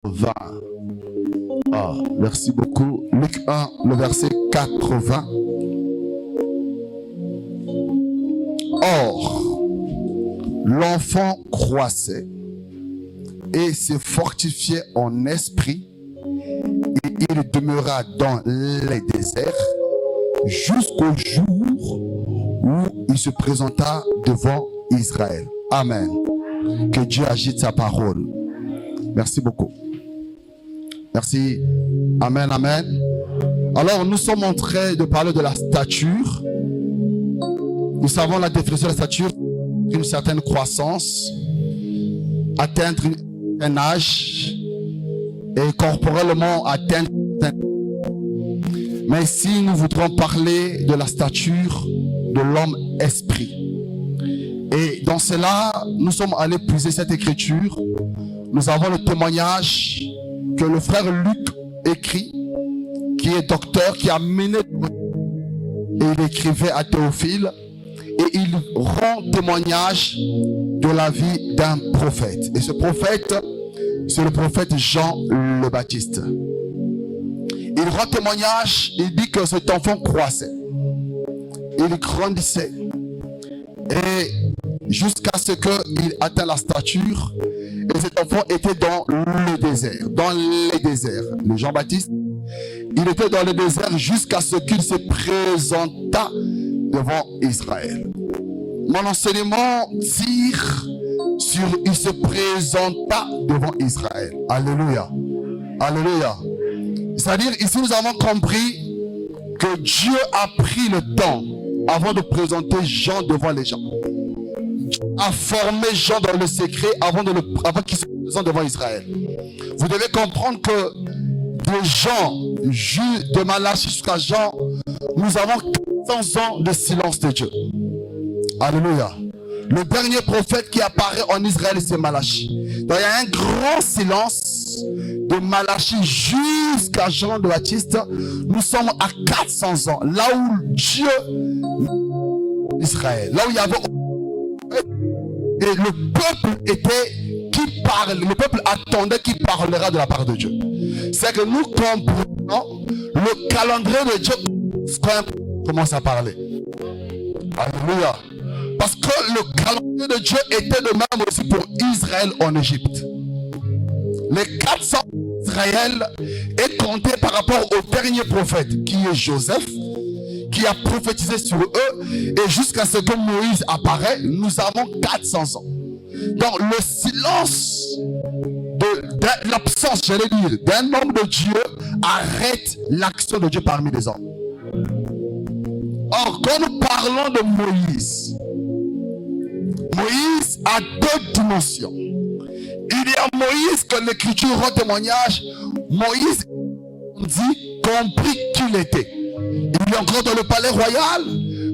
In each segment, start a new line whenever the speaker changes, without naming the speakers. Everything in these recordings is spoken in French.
20. Ah, merci beaucoup. Luc 1, le verset 80. Or, l'enfant croissait et se fortifiait en esprit, et il demeura dans les déserts jusqu'au jour où il se présenta devant Israël. Amen. Que Dieu agite sa parole. Merci beaucoup. Merci. Amen, amen. Alors, nous sommes en train de parler de la stature. Nous savons la définition de la stature, une certaine croissance, atteindre un âge et corporellement atteindre. Mais ici, nous voudrons parler de la stature de l'homme esprit. Et dans cela, nous sommes allés puiser cette écriture. Nous avons le témoignage que le frère Luc écrit, qui est docteur, qui a mené et il écrivait à Théophile, et il rend témoignage de la vie d'un prophète. Et ce prophète, c'est le prophète Jean le Baptiste. Il rend témoignage, il dit que cet enfant croissait, il grandissait, et jusqu'à ce qu'il atteigne la stature. Et cet enfant était dans le désert, dans les déserts. Le Jean-Baptiste, il était dans le désert jusqu'à ce qu'il se présenta devant Israël. Mon enseignement tire sur il se présenta devant Israël. Alléluia. Alléluia. C'est-à-dire, ici nous avons compris que Dieu a pris le temps avant de présenter Jean devant les gens. A formé Jean dans le secret avant qu'il se présente devant Israël. Vous devez comprendre que de Jean, de Malachie jusqu'à Jean, nous avons 400 ans de silence de Dieu. Alléluia. Le dernier prophète qui apparaît en Israël, c'est Malachie. Donc il y a un grand silence de Malachie jusqu'à Jean le Baptiste. Nous sommes à 400 ans. Là où Dieu, Israël, là où il y avait... Et le peuple était qui parle, le peuple attendait qui parlera de la part de Dieu. C'est que nous comprenons le calendrier de Dieu quand il commence à parler. Alléluia. Parce que le calendrier de Dieu était le même aussi pour Israël en Égypte. Les 400 d'Israël est compté par rapport au dernier prophète qui est Joseph, qui a prophétisé sur eux, et jusqu'à ce que Moïse apparaît, nous avons 400 ans. Donc le silence de l'absence, j'allais dire, d'un homme de Dieu arrête l'action de Dieu parmi les hommes. Or, quand nous parlons de Moïse, Moïse a deux dimensions. Il y a Moïse que l'Écriture rend témoignage. Moïse dit, compris qu'il était. Il est encore dans le palais royal,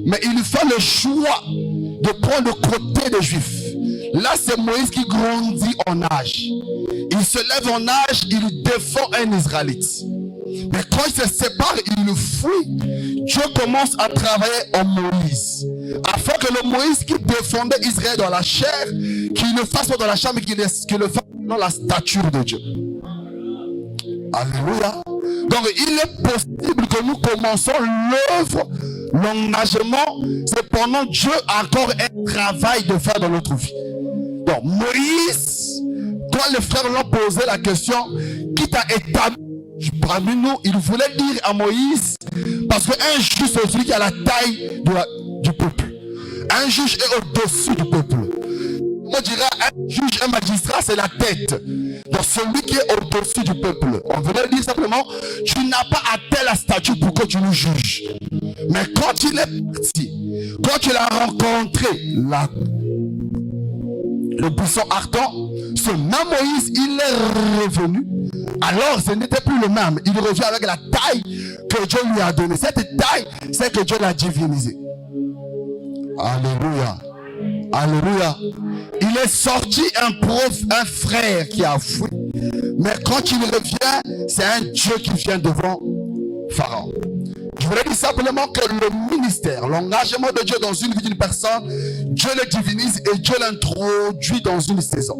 mais il fait le choix de prendre le côté des Juifs. Là, c'est Moïse qui grandit en âge. Il se lève en âge, il défend un Israélite. Mais quand il se sépare, il fuit. Dieu commence à travailler en Moïse, afin que le Moïse qui défendait Israël dans la chair, qu'il ne fasse pas dans la chair, mais qu'il le fasse dans la stature de Dieu. Alléluia. Donc il est possible que nous commençons l'œuvre, l'engagement, cependant Dieu a encore un travail de faire dans notre vie. Donc Moïse, quand les frères l'ont posé la question, qui t'a établi parmi nous, il voulait dire à Moïse, parce qu'un juge c'est celui qui a la taille du peuple. Un juge est au-dessus du peuple. On dirait un juge, un magistrat, c'est la tête. Donc celui qui est au-dessus du peuple. On voulait dire simplement, tu n'as pas atteint la statue pour que tu nous juges. Mais quand il est parti, quand il a rencontré le buisson ardent, ce même Moïse, il est revenu. Alors ce n'était plus le même. Il revient avec la taille que Dieu lui a donnée. Cette taille, c'est que Dieu l'a divinisée. Alléluia. Alléluia. Il est sorti un frère qui a fui. Mais quand il revient, c'est un Dieu qui vient devant Pharaon. Je voulais dire simplement que le ministère, l'engagement de Dieu dans une vie d'une personne, Dieu le divinise et Dieu l'introduit dans une saison.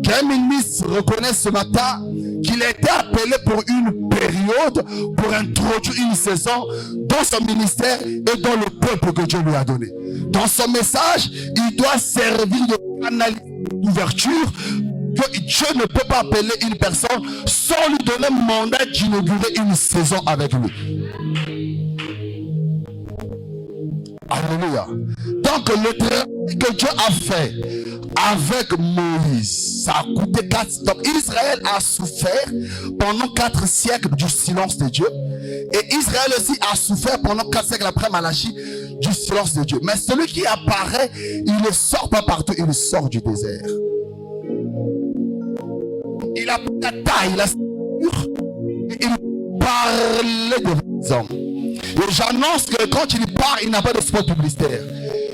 Qu'un ministre reconnaisse ce matin qu'il qu'il a été appelé pour une période, pour introduire une saison dans son ministère et dans le peuple que Dieu lui a donné. Dans son message, il doit servir de canal d'ouverture, que Dieu ne peut pas appeler une personne sans lui donner le mandat d'inaugurer une saison avec lui. Alléluia. Donc le travail que Dieu a fait avec Moïse, ça a coûté 4. Donc Israël a souffert pendant 4 siècles du silence de Dieu. Et Israël aussi a souffert pendant 4 siècles après Malachie du silence de Dieu. Mais celui qui apparaît, il ne sort pas partout, il sort du désert. Il a la taille, la stature, et il parlait des hommes. Et j'annonce que quand il part, il n'a pas de spot publicitaire.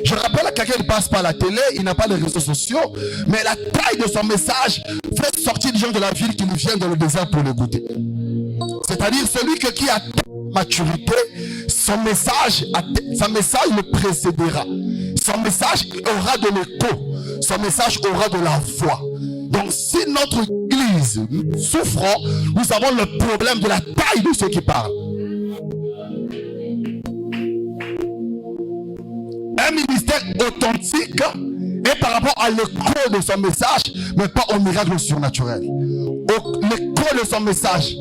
Je rappelle à quelqu'un qui ne passe pas à la télé, il n'a pas de réseaux sociaux, mais la taille de son message fait sortir les gens de la ville qui viennent dans le désert pour l'écouter. C'est-à-dire celui qui a maturité, son message le précédera. Son message aura de l'écho, son message aura de la voix. Donc si notre église souffre, nous avons le problème de la taille de ceux qui parlent. Un ministère authentique et par rapport à l'écho de son message, mais pas au miracle surnaturel. L'écho de son message,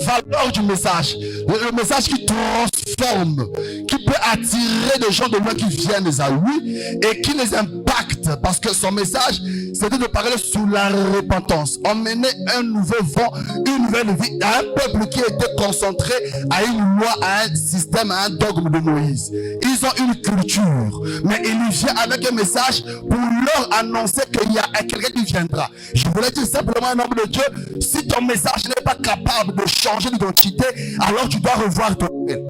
valeur du message, le message qui transforme, qui peut attirer des gens de loin qui viennent à lui et qui les impacte, parce que son message c'était de parler sous la repentance, emmener un nouveau vent, une nouvelle vie à un peuple qui était concentré à une loi, à un système, à un dogme de Moïse. Ils ont une culture, mais il vient avec un message pour leur annoncer qu'il y a quelqu'un qui viendra. Je voulais dire simplement un homme de Dieu, si ton message n'est pas capable de changer d'identité, alors tu dois revoir ton appel.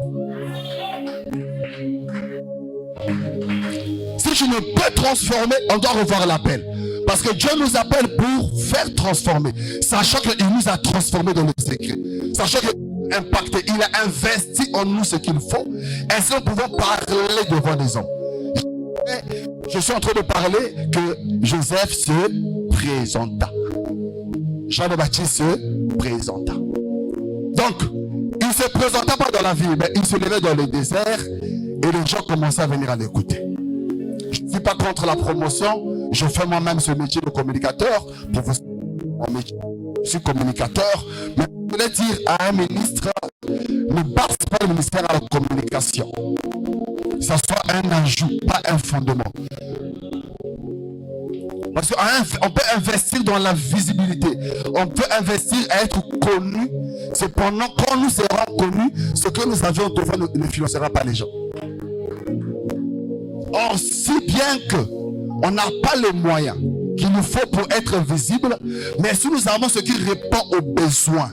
Si tu ne peux transformer, on doit revoir l'appel. Parce que Dieu nous appelle pour faire transformer. Sachant qu'il nous a transformés dans le secret. Sachant qu'il a impacté, il a investi en nous ce qu'il faut. Ainsi nous pouvons parler devant les hommes. Je suis en train de parler que Joseph se présenta. Jean le Baptiste se présenta. Donc, il ne se présenta pas dans la ville, mais il se levait dans le désert et les gens commençaient à venir à l'écouter. Je ne suis pas contre la promotion, je fais moi-même ce métier de communicateur. Pour vous, je suis communicateur, mais je voulais dire à un ministre, ne base pas le ministère à la communication. Ça soit un ajout, pas un fondement. Parce qu'on peut investir dans la visibilité, on peut investir à être connu. Cependant, quand nous serons connus, ce que nous avions devant nous n'influencera pas les gens. Or, si bien qu'on n'a pas les moyens qu'il nous faut pour être visible, mais si nous avons ce qui répond aux besoins,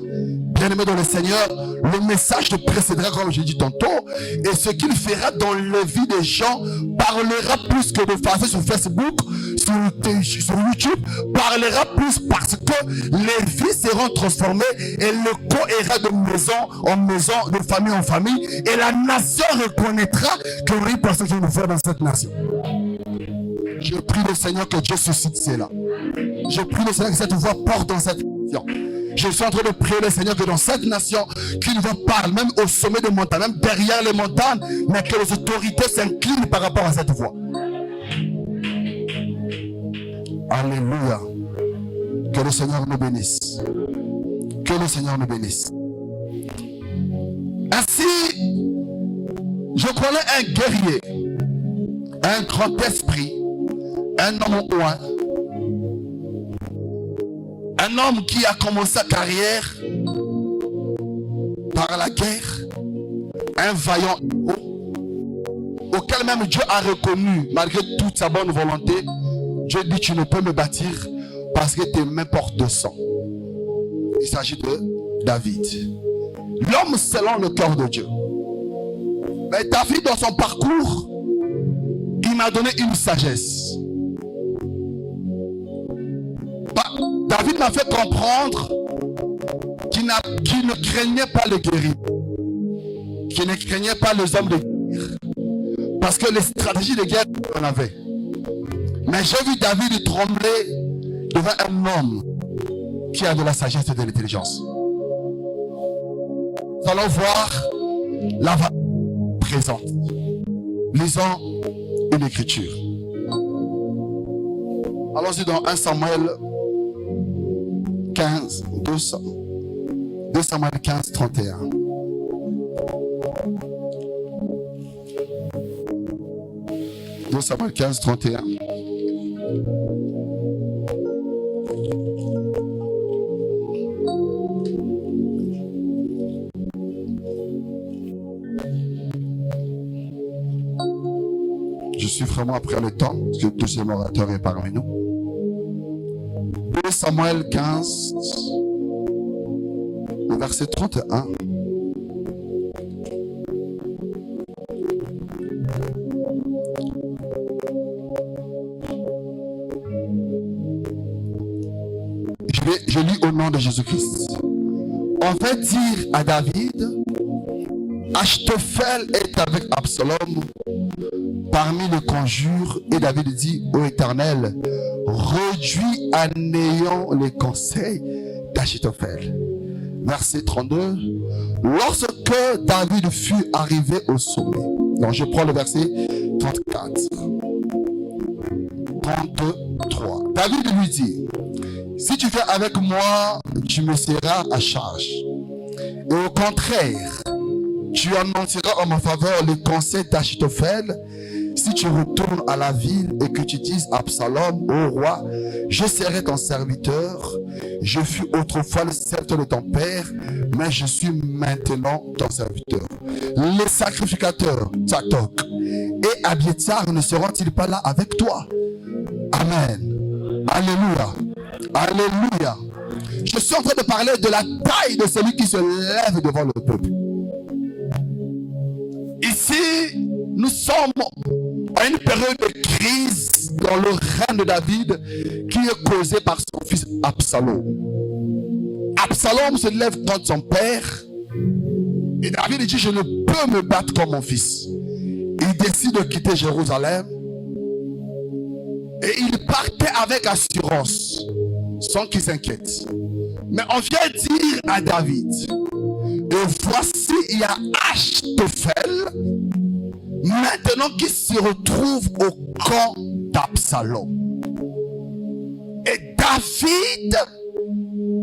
bien aimé dans le Seigneur, le message te précédera comme j'ai dit tantôt, et ce qu'il fera dans la vie des gens parlera plus que de façon sur Facebook, sur YouTube, parlera plus parce que les vies seront transformées et le co ira de maison en maison, de famille en famille, et la nation reconnaîtra que oui, parce que je nous fais dans cette nation. Je prie le Seigneur que Dieu suscite cela. Je prie le Seigneur que cette voix porte dans cette nation. Je suis en train de prier le Seigneur que dans cette nation, qu'une voix parle, même au sommet des montagnes, même derrière les montagnes, mais que les autorités s'inclinent par rapport à cette voix. Alléluia. Que le Seigneur nous bénisse. Que le Seigneur nous bénisse. Ainsi, je connais un guerrier, un grand esprit, un homme au loin, un homme qui a commencé sa carrière par la guerre, un vaillant héros, auquel même Dieu a reconnu, malgré toute sa bonne volonté, Dieu dit tu ne peux me bâtir parce que tes mains portent de sang. Il s'agit de David. L'homme selon le cœur de Dieu. Mais David dans son parcours, il m'a donné une sagesse. David m'a fait comprendre qu'il ne craignait pas les guerriers, qu'il ne craignait pas les hommes de guerre, parce que les stratégies de guerre, on avait. Mais j'ai vu David trembler devant un homme qui a de la sagesse et de l'intelligence. Nous allons voir la valeur présente. Lisons une écriture. Allons-y dans 1 Samuel 15, 2 Samuel 15, 31. Samuel 15, 31. Je suis vraiment après le temps, parce que le deuxième orateur est parmi nous. 2 Samuel 15, le verset 31. Je lis au nom de Jésus-Christ. On va dire à David, Achitophel est avec Absalom parmi les conjures, et David dit au Éternel, réduis à néant les conseils d'Achitophel. Verset 32. Lorsque David fut arrivé au sommet. Donc je prends le verset 34. 33. David lui dit, si tu viens avec moi, tu me seras à charge. Et au contraire, tu annonceras en ma faveur les conseils d'Achitophel. Si tu retournes à la ville et que tu dises à Absalom, ô roi, je serai ton serviteur. Je fus autrefois le serviteur de ton père, mais je suis maintenant ton serviteur. Les sacrificateurs, Tzatok et Abiathar, ne seront-ils pas là avec toi? Amen. Alléluia. Alléluia. Je suis en train de parler de la taille de celui qui se lève devant le peuple. Ici, nous sommes à une période de crise dans le règne de David qui est causée par son fils Absalom. Absalom se lève contre son père et David dit, je ne peux me battre comme mon fils. Il décide de quitter Jérusalem et il partait avec assurance sans qu'il s'inquiète. Mais on vient dire à David, et voici il y a Achitophel maintenant qui se retrouve au camp d'Absalom. Et David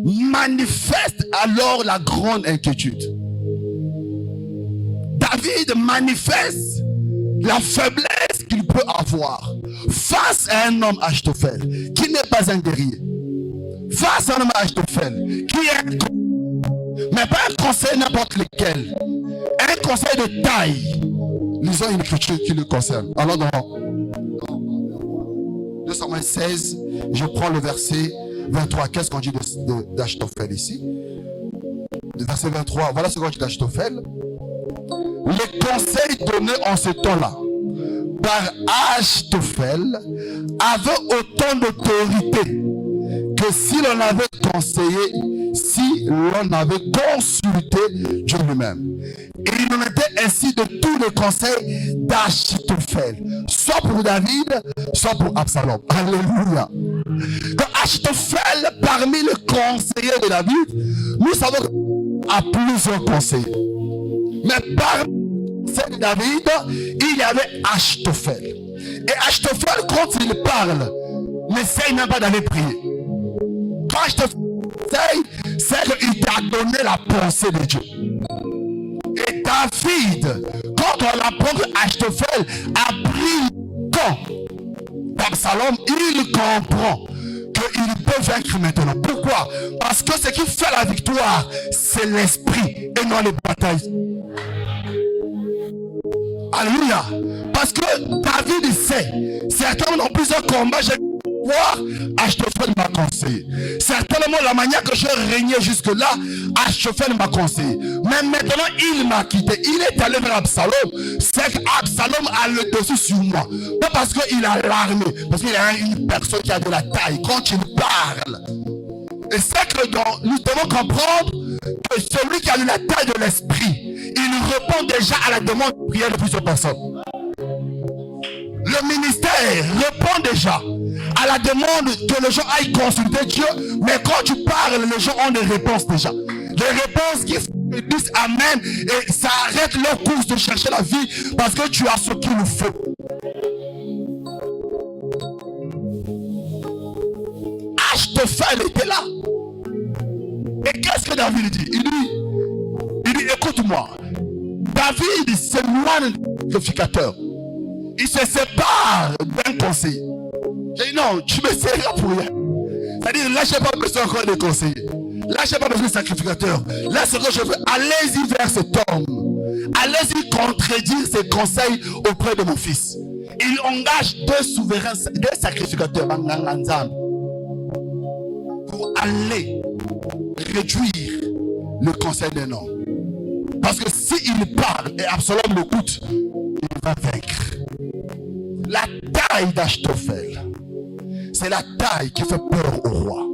manifeste alors la grande inquiétude. David manifeste la faiblesse qu'il peut avoir face à un homme Achitophel qui n'est pas un guerrier. Face à un homme Achitophel qui est mais pas un conseil n'importe lequel, un conseil de taille. Lisons une écriture qui le concerne. Alors dans 2 Samuel 16, je prends le verset 23. Qu'est-ce qu'on dit d'Achitophel ici? Le verset 23, voilà ce qu'on dit d'Achitophel. Les conseils donnés en ce temps-là par Achitophel avaient autant d'autorité que si l'on avait conseillé, si l'on avait consulté Dieu lui-même. Et il en était ainsi de tous les conseils d'Achitophel, soit pour David, soit pour Absalom. Alléluia. Quand Achitophel, parmi les conseillers de David, nous savons qu'il y a plusieurs conseillers. Mais parmi les conseillers de David, il y avait Achitophel. Et Achitophel, quand il parle, n'essaye même pas d'aller prier. Quand je te conseille, c'est qu'il t'a donné la pensée de Dieu. Et David, quand on apprend qu'Achitophel a pris le camp d'Absalom, il comprend qu'il peut vaincre maintenant. Pourquoi? Parce que ce qui fait la victoire, c'est l'esprit et non les batailles. Alléluia. Parce que David sait, certainement dans plusieurs combats, j'ai voir, Achitophel m'a conseillé. Certainement la manière que je régnais jusque-là, Achitophel m'a conseillé. Mais maintenant il m'a quitté. Il est allé vers Absalom. C'est qu'Absalom a le dessus sur moi. Pas parce qu'il a l'armée, parce qu'il y a une personne qui a de la taille. Quand il parle, et c'est que nous devons comprendre que celui qui a de la taille de l'esprit, il répond déjà à la demande de prière de plusieurs personnes. Le ministère répond déjà à la demande que les gens aillent consulter Dieu, mais quand tu parles, les gens ont des réponses déjà. Des réponses qui disent Amen et ça arrête leur course de chercher la vie parce que tu as ce qu'il nous faut. Achitophel était là. Et qu'est-ce que David dit? Il dit, écoute-moi. David s'éloigne du sacrificateur. Il se sépare d'un conseiller. J'ai dit non, tu me seras pour rien. C'est-à-dire, là, je n'ai pas besoin encore de conseiller. Là, je n'ai pas besoin de sacrificateur. Là, ce que je veux, allez-y vers cet homme. Allez-y contredire ses conseils auprès de mon fils. Il engage deux souverains, deux sacrificateurs pour aller réduire le conseil d'un homme. Parce que s'il parle et Absalom l'écoute, il va vaincre. La taille d'Achitophel, c'est la taille qui fait peur au roi.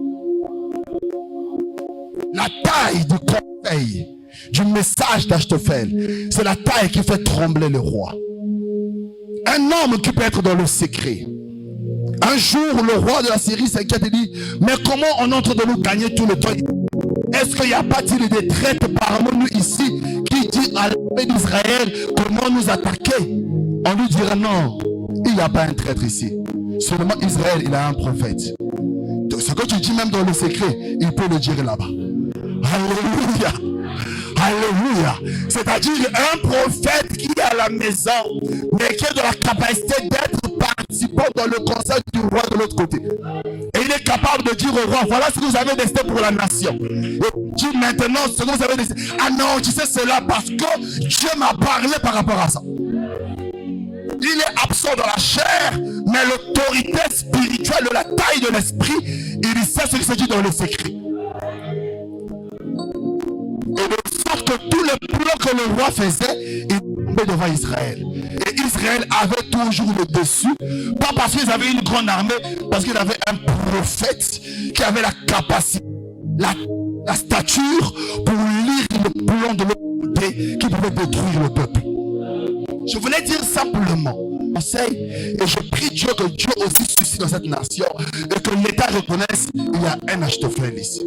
La taille du conseil, du message d'Achitophel, c'est la taille qui fait trembler le roi. Un homme qui peut être dans le secret. Un jour, le roi de la Syrie s'inquiète et dit, mais comment on est en train de nous gagner tout le temps? Est-ce qu'il n'y a pas des traites parmi nous ici qui dit à l'armée d'Israël comment nous attaquer? On lui dira non, il n'y a pas un traître ici. Seulement Israël, il a un prophète. Ce que tu dis même dans le secret, il peut le dire là-bas. Alléluia. Alléluia. C'est-à-dire un prophète qui est à la maison, mais qui a de la capacité d'être participant dans le conseil du roi de l'autre côté. Et il est capable de dire au roi, voilà ce que vous avez décidé pour la nation. Et dit maintenant ce que vous avez décidé. Ah non, tu sais cela parce que Dieu m'a parlé par rapport à ça. Il est absent dans la chair, mais l'autorité spirituelle de la taille de l'esprit, il sait ce qui se dit dans le secret. Et de sorte que tous les plans que le roi faisait, il tombait devant Israël. Et Israël avait toujours le dessus, pas parce qu'ils avaient une grande armée, parce qu'il avait un prophète qui avait la capacité, la stature pour lire le plan de l'autre côté qui pouvait détruire le peuple. Je voulais dire simplement, et je prie Dieu que Dieu aussi suscite dans cette nation et que l'État reconnaisse qu'il y a un Achitophel ici.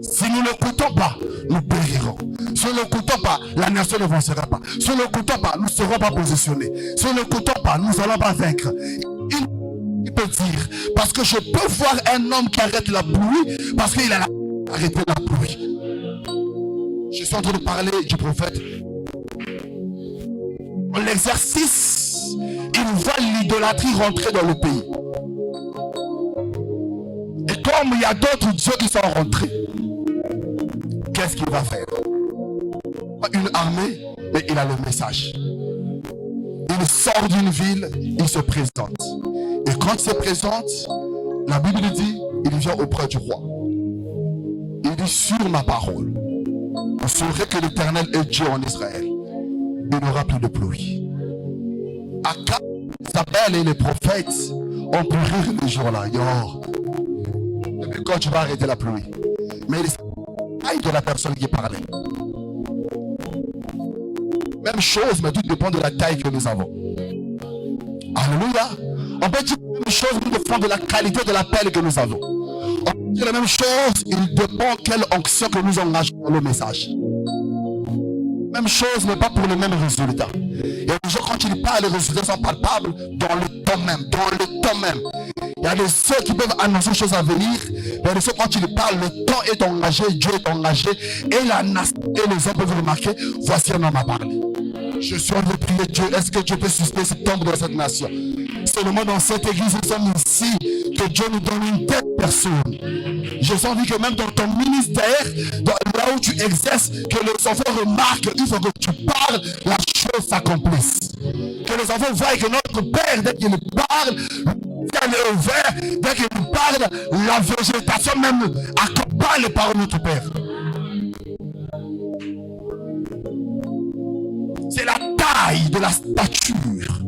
Si nous ne l'écoutons pas, nous périrons. Si nous ne l'écoutons pas, la nation ne vainquera pas. Si nous ne l'écoutons pas, nous ne serons pas positionnés. Si nous ne l'écoutons pas, nous n'allons pas vaincre. Il peut dire, parce que je peux voir un homme qui arrête la pluie, parce qu'il a arrêté la pluie. Je suis en train de parler du prophète. L'exercice, il voit l'idolâtrie rentrer dans le pays. Et comme il y a d'autres dieux qui sont rentrés, qu'est-ce qu'il va faire? Une armée, mais il a le message. Il sort d'une ville, il se présente. Et quand il se présente, la Bible dit, il vient auprès du roi. Il dit, sur ma parole, vous saurez que l'Éternel est Dieu en Israël. Il n'y aura plus de pluie. Akab, Isabelle et les prophètes ont pu rire les jours-là. Depuis quand tu vas arrêter la pluie? Mais il est de la personne qui parlait. Même chose, mais tout dépend de la taille que nous avons. Alléluia. On peut dire la même chose, nous dépend de la qualité de l'appel que nous avons. On peut dire la même chose, il dépend quelle onction que nous engageons dans le message. Même chose, mais pas pour le même résultat. Et toujours quand il parle, les résultats sont palpables dans le temps même. Dans le temps même. Il y a des ceux qui peuvent annoncer des choses à venir. Il y a des ceux quand il parle, le temps est engagé, Dieu est engagé. Et la nation et les hommes peuvent remarquer, voici un homme à parler. Je suis en train de prier Dieu. Est-ce que Dieu peut susciter cet homme dans cette nation? Seulement dans cette église, nous sommes ici, que Dieu nous donne une telle personne. J'ai envie que même dans ton ministère, là où tu exerces, que les enfants remarquent, il faut que tu parles, la chose s'accomplisse. Que les enfants voient que notre Père, dès qu'il parle, le ciel est ouvert, dès qu'il parle, la végétation même accompagne les paroles de notre Père. C'est la taille de la stature,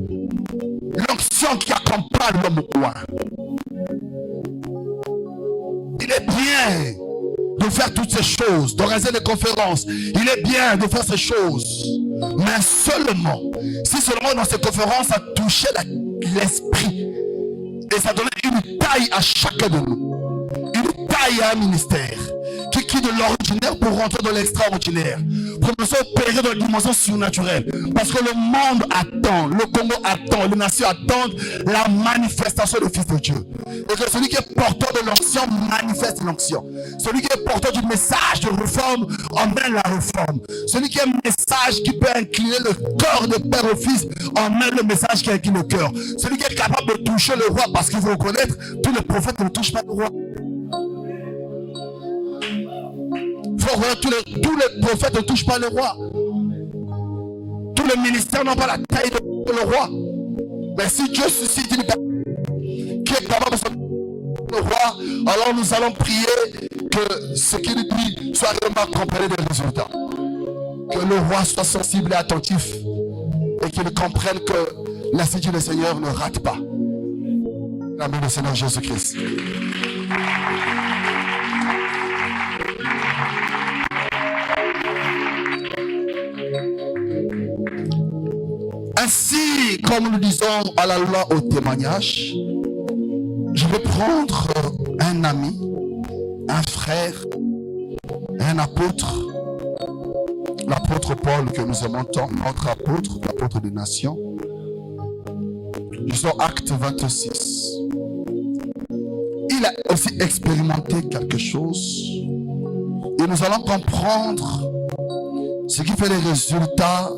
l'onction qui accompagne l'homme au coin. Il est bien de faire toutes ces choses, d'organiser des conférences. Il est bien de faire ces choses. Mais seulement, si seulement dans ces conférences, ça touchait l'esprit. Et ça donnait une taille à chacun de nous. Une taille à un ministère. Qui qui de l'ordinaire pour rentrer dans l'extraordinaire, pour nous opérer dans la dimension surnaturelle. Parce que le monde attend, le Congo attend, les nations attendent la manifestation du Fils de Dieu. Et que celui qui est porteur de l'onction manifeste l'onction. Celui qui est porteur du message de réforme emmène la réforme. Celui qui a un message qui peut incliner le cœur de Père au Fils emmène le message qui incline le cœur. Celui qui est capable de toucher le roi parce qu'il veut reconnaître, tous les prophètes ne touchent pas le roi. Tous les prophètes ne touchent pas le roi. Tous les ministères n'ont pas la taille de le roi. Mais si Dieu suscite une personne qui est capable de le roi, alors nous allons prier que ce qu'il dit soit réellement accompagné des résultats. Que le roi soit sensible et attentif et qu'il comprenne que l'institut du Seigneur ne rate pas. L'amour du Seigneur Jésus-Christ. Ainsi, comme nous disons à la loi au témoignage, je vais prendre un ami, un frère, un apôtre, l'apôtre Paul que nous aimons tant, notre apôtre, l'apôtre des nations. Je suis au Acte 26. Il a aussi expérimenté quelque chose et nous allons comprendre ce qui fait les résultats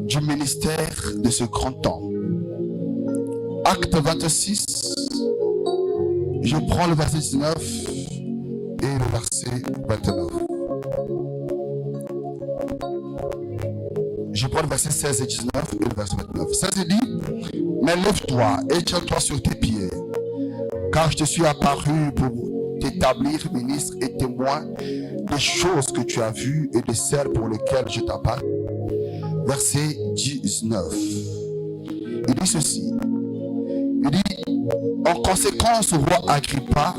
du ministère de ce grand temps. Acte 26, je prends le verset 19 et le verset 29. Je prends le verset 16 et 19 et le verset 29. Ça se dit, mais lève-toi et tiens-toi sur tes pieds, car je te suis apparu pour t'établir ministre et témoin des choses que tu as vues et de celles pour lesquelles je t'apparais. Verset 19. Il dit ceci. Il dit, en conséquence, roi Agrippa,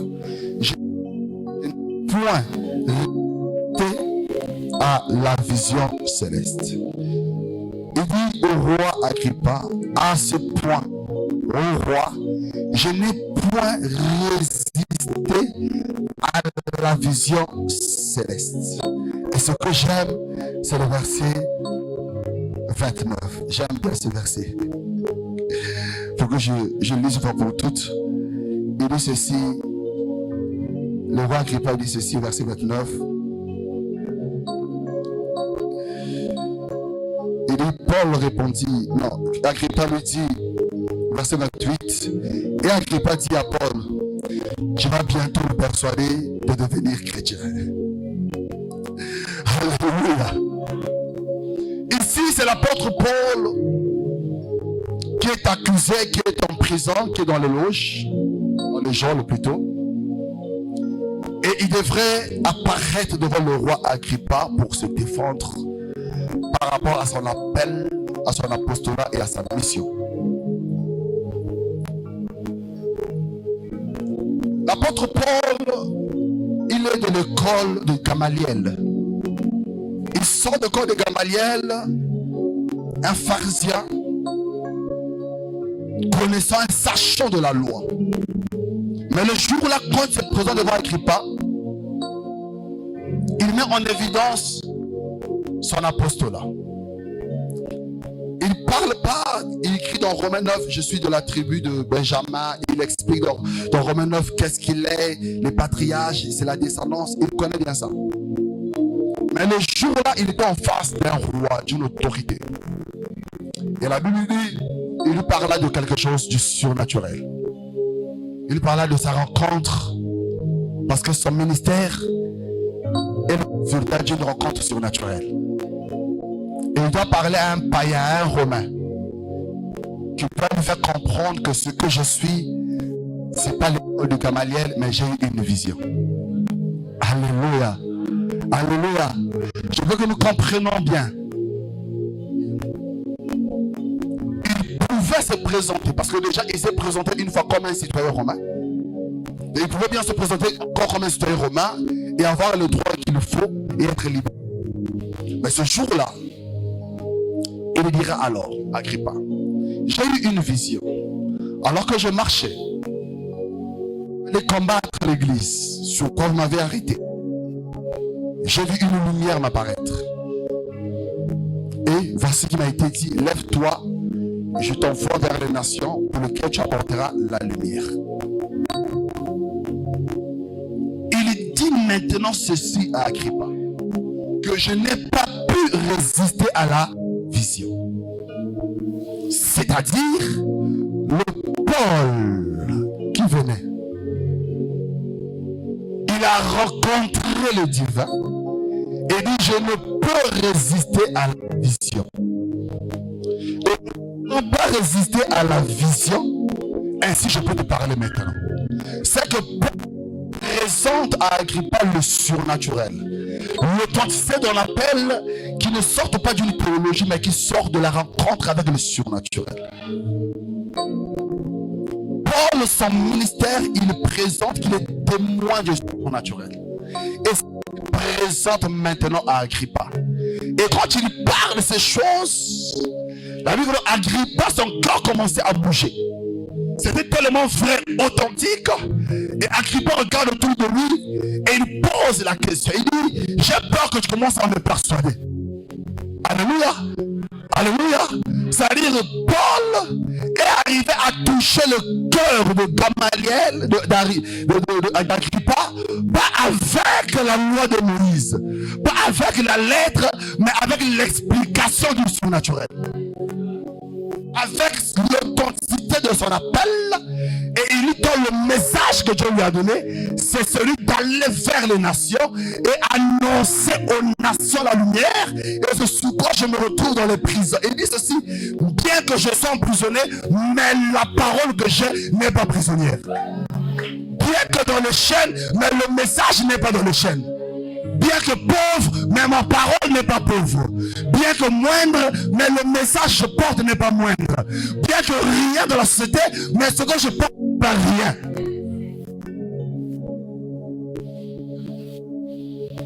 je n'ai point resté à la vision céleste. Il dit au roi Agrippa, à ce point, au roi, je n'ai point résisté à la vision céleste. Et ce que j'aime, c'est le verset 29. J'aime bien ce verset. Faut que je lise pour toutes. Il dit ceci. Le roi Agrippa dit ceci, verset 29. Il dit, Paul répondit, non, Agrippa lui dit, verset 28, et Agrippa dit à Paul, tu vas bientôt me persuader de devenir chrétien. Alléluia. Ici, c'est l'apôtre Paul qui est accusé, qui est en prison, qui est dans les loges, dans les geôles plutôt. Et il devrait apparaître devant le roi Agrippa pour se défendre par rapport à son appel, à son apostolat et à sa mission. L'apôtre Paul, il est de l'école de Gamaliel. Il sort de l'école de Gamaliel, un pharisien, connaissant et sachant de la loi. Mais le jour-là, quand il se présente devant Agrippa, il met en évidence son apostolat. Il ne parle pas, il écrit dans Romains 9, je suis de la tribu de Benjamin. Il explique dans Romains 9 qu'est-ce qu'il est, les patriarches, c'est la descendance. Il connaît bien ça. Mais le jour-là, il était en face d'un roi, d'une autorité. Et la Bible dit, il lui parla de quelque chose du surnaturel. Il parla de sa rencontre, parce que son ministère est le résultat d'une rencontre surnaturelle. Et il doit parler à un païen, à un romain, qui peut lui faire comprendre que ce que je suis, ce n'est pas l'école de Gamaliel, mais j'ai eu une vision. Alléluia. Alléluia. Je veux que nous comprenions bien. Il pouvait se présenter, parce que déjà il s'est présenté une fois comme un citoyen romain. Et il pouvait bien se présenter encore comme un citoyen romain et avoir le droit qu'il faut et être libre. Mais ce jour-là, il dira alors, Agrippa, j'ai eu une vision. Alors que je marchais, de combattre l'église, sur quoi vous m'avez arrêté. J'ai vu une lumière m'apparaître. Et voici ce qui m'a été dit, lève-toi, je t'envoie vers les nations pour lesquelles tu apporteras la lumière. Il dit maintenant ceci à Agrippa, que je n'ai pas pu résister à la vision. C'est-à-dire, le Paul qui venait, il a rencontré le divin et dit, je ne peux résister à la vision. Et ne pas résister à la vision, ainsi je peux te parler maintenant. C'est que Paul présente à Agrippa le surnaturel. L'authenticité de l'appel qui ne sort pas d'une théologie, mais qui sort de la rencontre avec le surnaturel. Paul, son ministère, il présente qu'il est témoin du surnaturel. Et il présente maintenant à Agrippa. Et quand il parle de ces choses, la Bible Agrippa, son cœur commençait à bouger. C'était tellement vrai, authentique. Et Agrippa regarde autour de lui et il pose la question. Il dit, j'ai peur que tu commences à me persuader. Alléluia. Alléluia. C'est-à-dire Paul est arrivé à toucher le cœur de Gamaliel, d'Agrippa, pas avec la loi de Moïse, pas avec la lettre, mais avec l'explication du surnaturel. Avec l'authenticité de son appel, et il lui donne le message que Dieu lui a donné, c'est celui d'aller vers les nations et annoncer aux nations la lumière. Et c'est sous quoi je me retrouve dans les prisons. Il dit ceci, bien que je sois emprisonné, mais la parole que j'ai n'est pas prisonnière. Bien que dans les chaînes, mais le message n'est pas dans les chaînes. Bien que pauvre, mais ma parole n'est pas pauvre. Bien que moindre, mais le message que je porte n'est pas moindre. Bien que rien dans la société, mais ce que je porte n'est pas rien.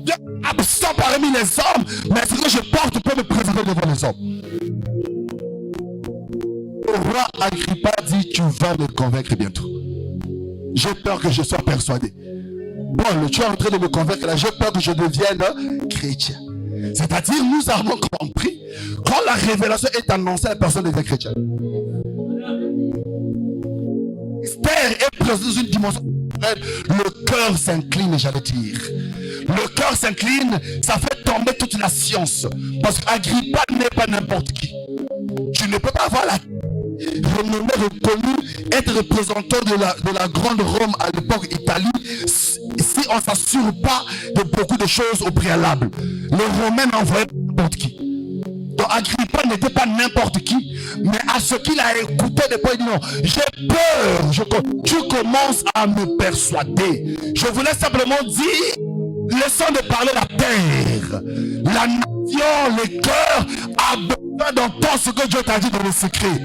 Bien absent parmi les hommes, mais ce que je porte peut me présenter devant les hommes. Le roi Agrippa dit, tu vas me convaincre bientôt. J'ai peur que je sois persuadé. Bon, tu es en train de me convaincre là, j'ai peur que je devienne chrétien. C'est-à-dire, nous avons compris, quand la révélation est annoncée, la personne devient chrétienne. Esther est présente dans une dimension, le cœur s'incline, j'allais dire. Le cœur s'incline, ça fait tomber toute la science. Parce qu'Agrippa n'est pas n'importe qui. Tu ne peux pas avoir la renommée reconnue, être représentant de la grande Rome à l'époque Italie, si on ne s'assure pas de beaucoup de choses au préalable. Les Romains n'envoyaient pas n'importe qui. Donc Agrippa n'était pas n'importe qui, mais à ce qu'il a écouté des fois, il dit non, j'ai peur, tu commences à me persuader. Je voulais simplement dire, laissons de parler la terre, la nation, le cœur a besoin d'entendre ce que Dieu t'a dit dans le secret.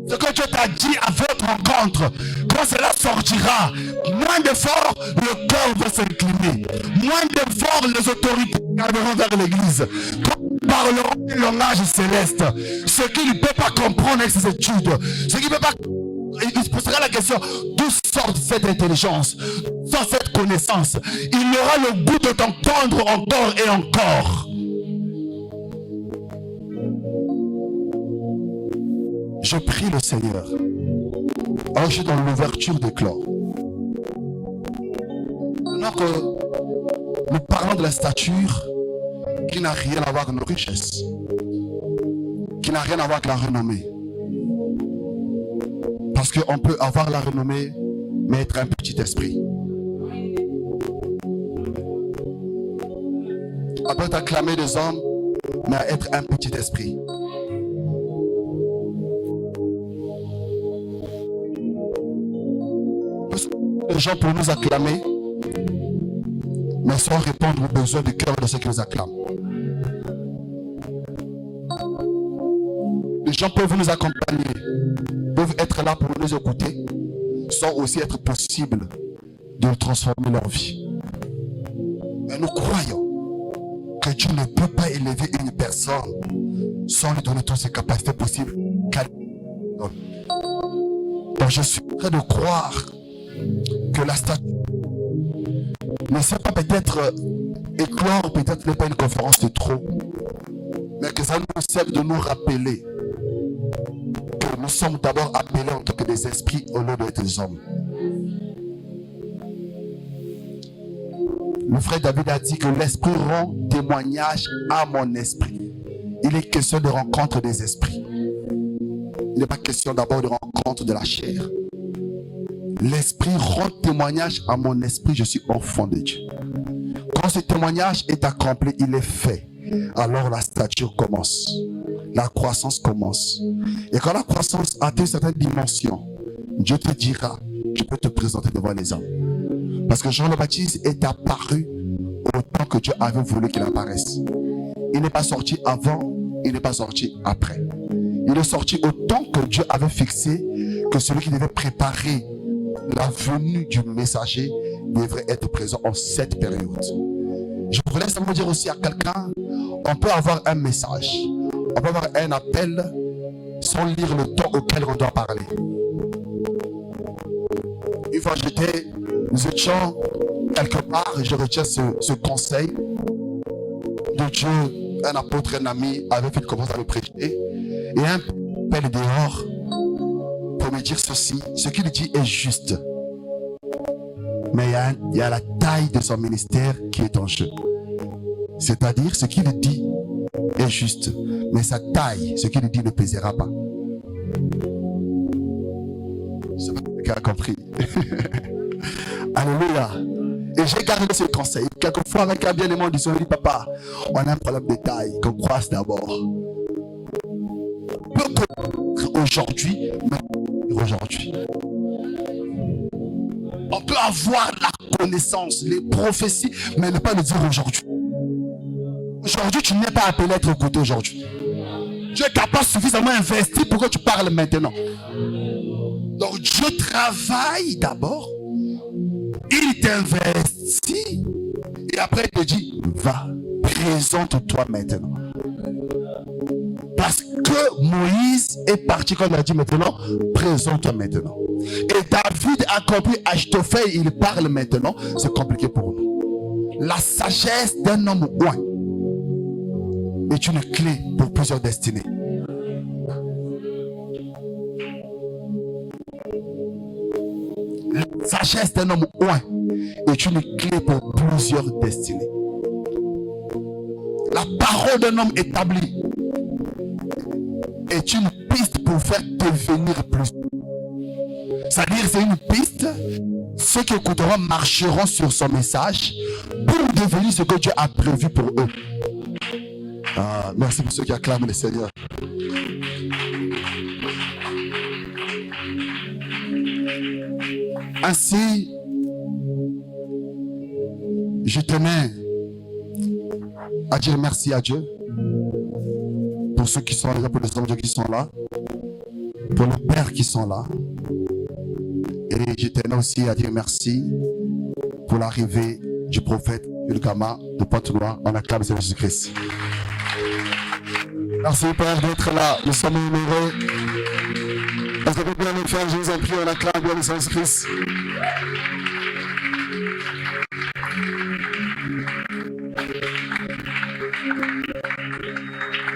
Ce que Dieu t'a dit à votre rencontre, quand cela sortira, moins d'efforts, le cœur va s'incliner. Moins d'efforts, les autorités regarderont vers l'église. Quand nous parlerons un langage céleste, ce qu'il ne peut pas comprendre avec ses études, ce qu'il ne peut pas, il se posera la question, d'où sort cette intelligence, d'où sort cette connaissance. Il aura le goût de t'entendre encore et encore. Je prie le Seigneur. Alors je suis dans l'ouverture des clores. Alors que nous parlons de la stature qui n'a rien à voir avec nos richesses, qui n'a rien à voir avec la renommée. Parce qu'on peut avoir la renommée, mais être un petit esprit. On peut acclamer des hommes, mais être un petit esprit. Les gens pour nous acclamer, mais sans répondre aux besoins du cœur de ceux qui nous acclament. Les gens peuvent nous accompagner, peuvent être là pour nous écouter, sans aussi être possible de transformer leur vie. Mais nous croyons que Dieu ne peut pas élever une personne sans lui donner toutes ses capacités possibles. Donc je suis en train de croire que la statue ne sait pas peut-être éclore, peut-être n'est pas une conférence de trop, mais que ça nous serve de nous rappeler que nous sommes d'abord appelés en tant que des esprits au lieu d'être des hommes. Le frère David a dit que l'esprit rend témoignage à mon esprit. Il est question de rencontre des esprits. Il n'est pas question d'abord de rencontre de la chair. L'esprit rend témoignage à mon esprit, je suis enfant de Dieu. Quand ce témoignage est accompli, il est fait. Alors la stature commence. La croissance commence. Et quand la croissance atteint une certaine dimension, Dieu te dira, je peux te présenter devant les hommes. Parce que Jean le Baptiste est apparu au temps que Dieu avait voulu qu'il apparaisse. Il n'est pas sorti avant, il n'est pas sorti après. Il est sorti au temps que Dieu avait fixé, que celui qui devait préparer la venue du messager devrait être présent en cette période. Je voulais simplement dire aussi à quelqu'un, on peut avoir un message, on peut avoir un appel sans lire le temps auquel on doit parler. Une fois nous étions quelque part, je retiens ce conseil de Dieu. Un apôtre, un ami avait fait commencer à me prêcher et un appel dehors pour me dire ceci: ce qu'il dit est juste, mais il y a la taille de son ministère qui est en jeu. C'est-à-dire, ce qu'il dit est juste, mais sa taille, ce qu'il dit ne pèsera pas. Je sais pas si quelqu'un a compris. Alléluia. Et j'ai gardé ce conseil. Quelquefois, avec un bien-aimé, on dit, papa, on a un problème de taille, qu'on croise d'abord. On peut connaître aujourd'hui, mais aujourd'hui. On peut avoir la connaissance, les prophéties, mais ne pas le dire aujourd'hui. Aujourd'hui, tu n'es pas appelé à être écouté aujourd'hui. Tu es capable suffisamment investi pour que tu parles maintenant. Donc Dieu travaille d'abord. Il t'investit. Et après il te dit, va, présente-toi maintenant. Parce que Moïse est parti quand il a dit maintenant, présente-toi maintenant. Et David a compris, Achitophel, il parle maintenant, c'est compliqué pour nous. La sagesse d'un homme ouin est une clé pour plusieurs destinées. La sagesse d'un homme ouin est une clé pour plusieurs destinées. La parole d'un homme établi est une piste pour faire devenir plus. C'est-à-dire, c'est une piste. Ceux qui écouteront marcheront sur son message pour devenir ce que Dieu a prévu pour eux. Ah, merci pour ceux qui acclament le Seigneur. Ainsi, je tenais à dire merci à Dieu pour ceux qui sont là, pour les hommes de Dieu qui sont là, pour les pères qui sont là. Et je tenais aussi à dire merci pour l'arrivée du prophète Ulkama de Pointe-Noire. On acclame Jésus-Christ. Merci Père d'être là. Nous sommes honorés. Est-ce que vous pouvez bien le faire? Je vous en prie, on acclame bien Jésus-Christ.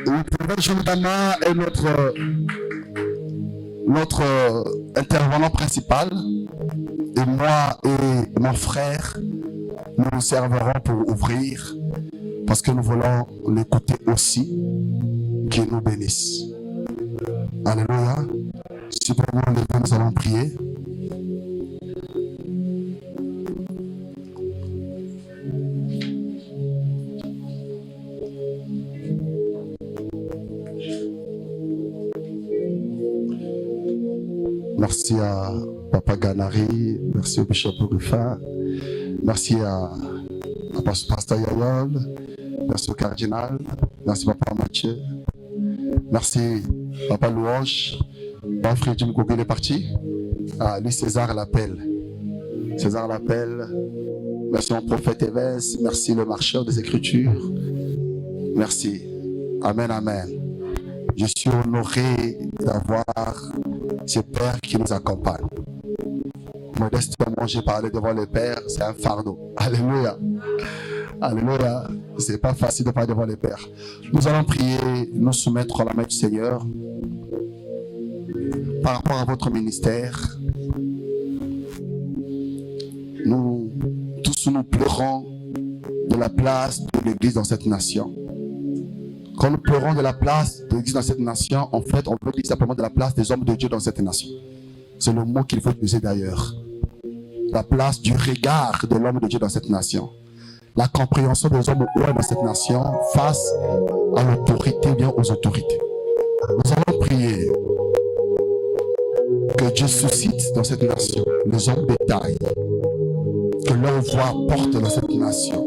Le prophète Ulkama est notre intervenant principal, et moi et mon frère nous servirons pour ouvrir parce que nous voulons l'écouter aussi, qu'il nous bénisse. Alléluia. Si pour nous nous allons prier. Merci à Papa Ganari, merci au Bishop Rufa, merci à Pasteur Yayol, merci au Cardinal, merci Papa Mathieu, merci Papa Louange, Papa Frédéric Mkouké, il est parti. Ah, lui César l'appelle. César l'appelle. Merci au prophète Evans, merci le marcheur des Écritures. Merci. Amen, amen. Je suis honoré d'avoir ces pères qui nous accompagnent. Modestement, j'ai parlé devant le Père, c'est un fardeau. Alléluia. Alléluia. C'est pas facile de parler devant le Père. Nous allons prier, nous soumettre à la main du Seigneur par rapport à votre ministère. Nous tous nous pleurons de la place de l'Église dans cette nation. Quand nous pleurons de la place de l'Église dans cette nation, en fait, on peut dire simplement de la place des hommes de Dieu dans cette nation. C'est le mot qu'il faut utiliser d'ailleurs. La place du regard de l'homme de Dieu dans cette nation. La compréhension des hommes dans cette nation face à l'autorité, bien aux autorités. Nous allons prier que Dieu suscite dans cette nation les hommes de taille, que leur voix porte dans cette nation.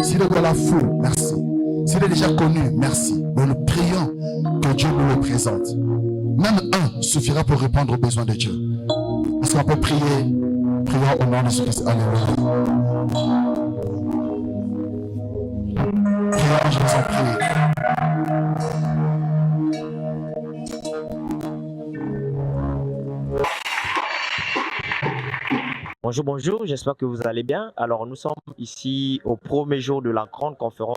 S'il est dans la foule, merci. S'il est déjà connu, merci. Mais nous prions que Dieu nous le présente. Même un suffira pour répondre aux besoins de Dieu. Est-ce qu'on peut prier? Prions au nom de Jésus-Christ. Alléluia. Prions, je vous en prie.
Bonjour, bonjour, j'espère que vous allez bien. Alors, nous sommes ici au premier jour de la grande conférence